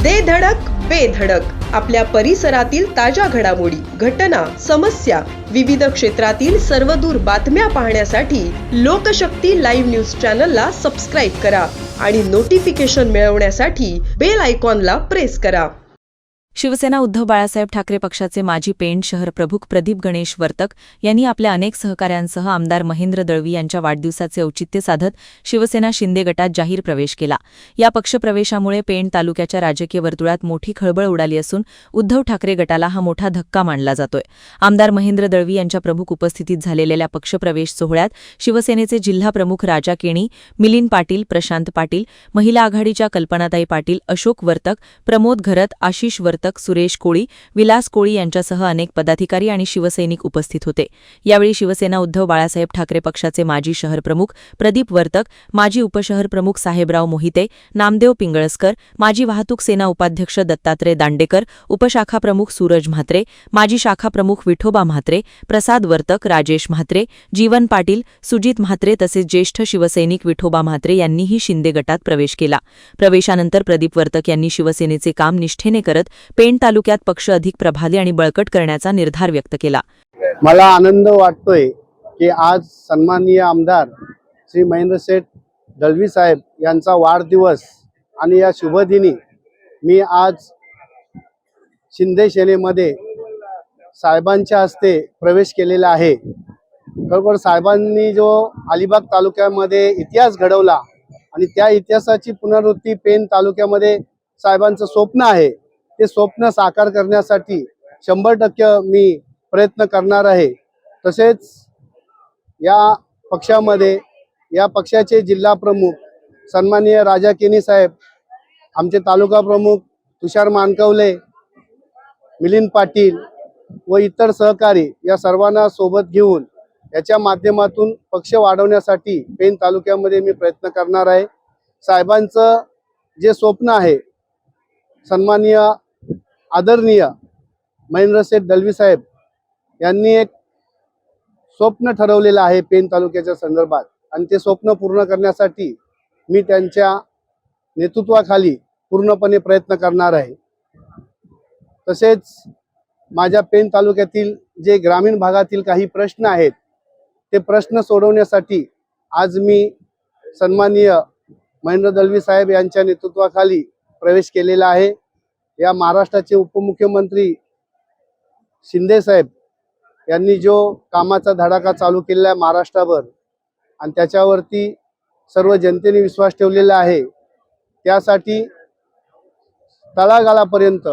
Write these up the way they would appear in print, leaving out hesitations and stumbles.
दे धडक बेधडक आपल्या परिसरातील ताज्या घडामोडी, घटना, समस्या, विविध क्षेत्रातील सर्वदूर बातम्या पाहण्यासाठी लोकशक्ती लाईव्ह न्यूज चॅनलला सबस्क्राईब करा आणि नोटिफिकेशन मिळवण्यासाठी बेल आयकॉनला प्रेस करा. शिवसेना उद्धव बाळासाहेब ठाकरे पक्षाचे माजी पेण शहर प्रमुख प्रदीप गणेश वर्तक यांनी आपल्या अनेक सहकाऱ्यांसह आमदार महेंद्र दळवी यांच्या वाढदिवसाचे औचित्य साधत शिवसेना शिंदे गटात जाहीर प्रवेश केला. या पक्षप्रवेशामुळे पेण तालुक्याच्या राजकीय वर्तुळात मोठी खळबळ उडाली असून उद्धव ठाकरे गटाला हा मोठा धक्का मानला जातोय. आमदार महेंद्र दळवी यांच्या प्रमुख उपस्थितीत झालेल्या पक्षप्रवेश सोहळ्यात शिवसेनेचे जिल्हा प्रमुख राजा केणी, मिलिंद पाटील, प्रशांत पाटील, महिला आघाडीच्या कल्पनाताई पाटील, अशोक वर्तक, प्रमोद घरत, आशिष वर्तक, सुरेश कोळी, विलास कोळी यांच्यासह अनेक पदाधिकारी आणि शिवसैनिक उपस्थित होते. यावेळी शिवसेना उद्धव बाळासाहेब ठाकरे पक्षाचे माजी शहर प्रमुख प्रदीप वर्तक, माजी उपशहर प्रमुख साहेबराव मोहिते, नामदेव पिंगळसकर, माजी वाहतूक सेना उपाध्यक्ष दत्तात्रय दांडेकर, उपशाखा प्रमुख सूरज म्हात्रे, माजी शाखा प्रमुख विठोबा म्हात्रे, प्रसाद वर्तक, राजेश म्हात्रे, जीवन पाटील, सुजित म्हात्रे तसेच ज्येष्ठ शिवसैनिक विठोबा म्हात्रे यांनीही शिंदे गटात प्रवेश केला. प्रवेशानंतर प्रदीप वर्तक यांनी शिवसेनेचे काम निष्ठेने करत पेण तालुक्यात पक्ष अधिक प्रभावी आणि बळकट करण्याचा निर्धार व्यक्त केला. मला आनंद वाटतोय की आज सन्माननीय आमदार श्री महेंद्र शेठ दळवी साहेब यांचा वाढदिवस आणि या शुभदिनी मी आज शिंदे सेनेमध्ये साहेबांच्या हस्ते प्रवेश केलेला आहे. खरोखर साहेबांनी जो अलिबाग तालुक्यामध्ये इतिहास घडवला आणि त्या इतिहासाची पुनरावृत्ती पेण तालुक्यामध्ये साहेबांचं स्वप्न आहे. ते स्वप्न साकार करण्यासाठी 100% मी प्रयत्न करणार आहे. तसेच या पक्षामध्ये या पक्षाचे जिल्हा प्रमुख सन्माननीय राजा केणी साहेब, आमचे तालुका प्रमुख तुषार मानकवले, मिलिंद पाटील व इतर सहकारी या सर्वांना सोबत घेऊन याच्या माध्यमातून पक्ष वाढवण्यासाठी पेण तालुक्यामध्ये मी प्रयत्न करणार आहे. साहेबांचं जे स्वप्न आहे, सन्माननीय आदरणीय महेंद्र शेठ दळवी साहेब यांनी एक स्वप्न ठरवलेलं आहे पेण तालुक्याच्या संदर्भात आणि ते स्वप्न पूर्ण करण्यासाठी मी त्यांच्या नेतृत्वाखाली पूर्णपणे प्रयत्न करणार आहे. तसेच माझ्या पेण तालुक्यातील जे ग्रामीण भागातील काही प्रश्न आहेत ते प्रश्न सोडवण्यासाठी आज मी सन्माननीय महेंद्र दळवी साहेब यांच्या नेतृत्वाखाली प्रवेश केलेला आहे. या महाराष्ट्राचे उपमुख्यमंत्री शिंदे साहेब यांनी जो कामाचा धडाका चालू केलेला आहे महाराष्ट्रावर आणि त्याच्यावरती सर्व जनतेने विश्वास ठेवलेला आहे, त्यासाठी तळागाळापर्यंत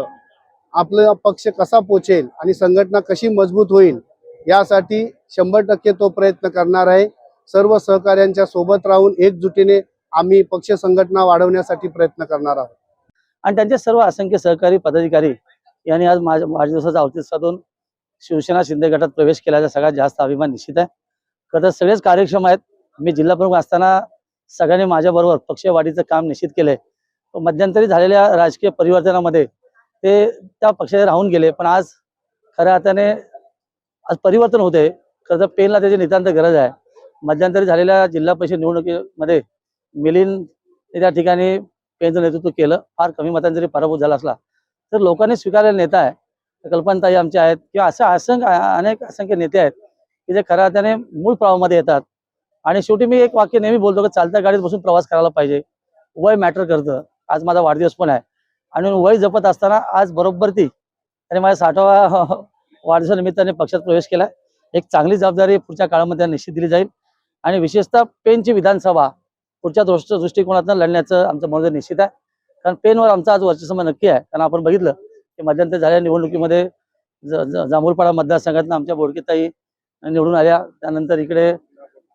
आपला पक्ष कसा पोचेल आणि संघटना कशी मजबूत होईल यासाठी 100% तो प्रयत्न करणार आहे. सर्व सहकाऱ्यांच्या सोबत राहून एकजुटीने आम्ही पक्ष संघटना वाढवण्यासाठी प्रयत्न करणार आहोत. आणि त्यांचे सर्व असंख्य सहकारी पदाधिकारी यांनी आज माझ्या वाढदिवसाचा औचित्य साधून शिवसेना शिंदे गटात प्रवेश केल्याचा सगळ्यात जास्त अभिमान निश्चित आहे. खरं सगळेच कार्यक्षम आहेत. मी जिल्हा प्रमुख असताना सगळ्यांनी माझ्याबरोबर पक्ष वाढीचं काम निश्चित केलंय. मध्यंतरी झालेल्या राजकीय परिवर्तनामध्ये ते त्या पक्षाचे राहून गेले, पण आज खऱ्या अर्थाने आज परिवर्तन होते. खरं तर पेणला त्याची नितांत गरज आहे. मध्यंतरी झालेल्या जिल्हा परिषद निवडणुकीमध्ये मिलिंद त्या ठिकाणी पेणचं नेतृत्व केलं. फार कमी मतांनी जरी पराभूत झाला असला तर लोकांनी स्वीकारलेला नेता आहे. कल्पनाताई आमच्या आहेत किंवा असं अनेक असंख्य नेते आहेत की जे खऱ्या अर्थाने मूळ प्रवाहामध्ये येतात. आणि शेवटी मी एक वाक्य नेहमी बोलतो की चालत्या गाडीत बसून प्रवास करायला पाहिजे. वय मॅटर करतं. आज माझा वाढदिवस पण आहे आणि वय जपत असताना आज बरोबर ती आणि माझ्या 60वा वाढदिवसानिमित्ताने पक्षात प्रवेश केला. एक चांगली जबाबदारी पुढच्या काळामध्ये निश्चित दिली जाईल आणि विशेषतः पेणची विधानसभा पुढच्या दृष्टिकोनातून लढण्याचं आमचं मनोदय निश्चित आहे. कारण पेणवर आमचा आज वर्चस्व नक्की आहे. कारण आपण बघितलं की मध्यंतरी झालेल्या निवडणुकीमध्ये जांभूळपाडा मतदारसंघातून आमच्या बोडकेताई निवडून आल्या, त्यानंतर इकडे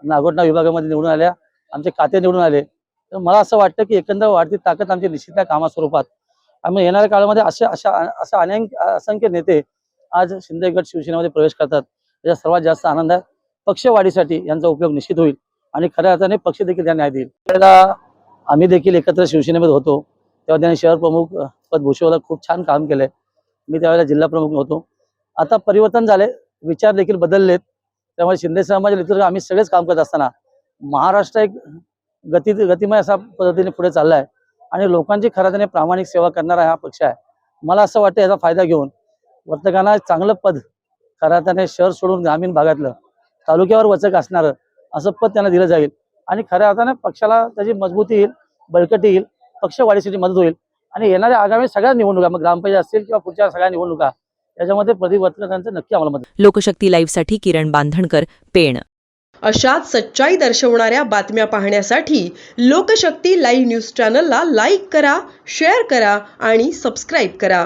नागोठणा विभागामध्ये निवडून आल्या, आमचे खाते निवडून आले. तर मला असं वाटतं की एकंदर वाढती ताकद आमची निश्चित आहे कामास्वरूपात. आम्ही येणाऱ्या काळामध्ये अशा अनेक असंख्य नेते आज शिंदे गट शिवसेनेमध्ये प्रवेश करतात. त्याचा सर्वात जास्त आनंद आहे. पक्षवाढीसाठी यांचा उपयोग निश्चित होईल आणि खऱ्या अर्थाने पक्ष देखील त्यांना न्याय देईल. त्याला आम्ही देखील एकत्र शिवसेनेमध्ये होतो तेव्हा त्यांनी शहर प्रमुख पद भूषवलं. खूप छान काम केलंय. मी त्यावेळेला जिल्हा प्रमुख होतो. आता परिवर्तन झाले, विचार देखील बदललेत. त्यामुळे शिंदे समाज नेतृत्व आम्ही सगळेच काम करत असताना महाराष्ट्र एक गतिमय असा पद्धतीने पुढे चाललाय. आणि लोकांची खऱ्या अर्थाने प्रामाणिक सेवा करणारा हा पक्ष आहे. मला असं वाटतं याचा फायदा घेऊन वर्तकांना चांगलं पद, खऱ्या अर्थाने शहर सोडून ग्रामीण भागातलं तालुक्यावर वचक असणारं असं पद त्यांना दिलं जाईल आणि खऱ्या अर्थाने पक्षाला त्याची मजबूती येईल, बळकटी येईल, पक्ष वाढीसाठी मदत होईल आणि येणाऱ्या आगामी सगळ्या निवडणुका, मग ग्रामपंचायत असतील किंवा पुढच्या सगळ्या निवडणुका, याच्यामध्ये प्रदीप वर्तकांचं नक्की आम्हाला मदत. लोकशक्ती लाईव्हसाठी किरण बांधणकर, पेण. अशाच सच्चाई दर्शवणाऱ्या बातम्या पाहण्यासाठी लोकशक्ती लाईव्ह न्यूज चॅनलला लाईक करा, शेअर करा आणि सबस्क्राईब करा.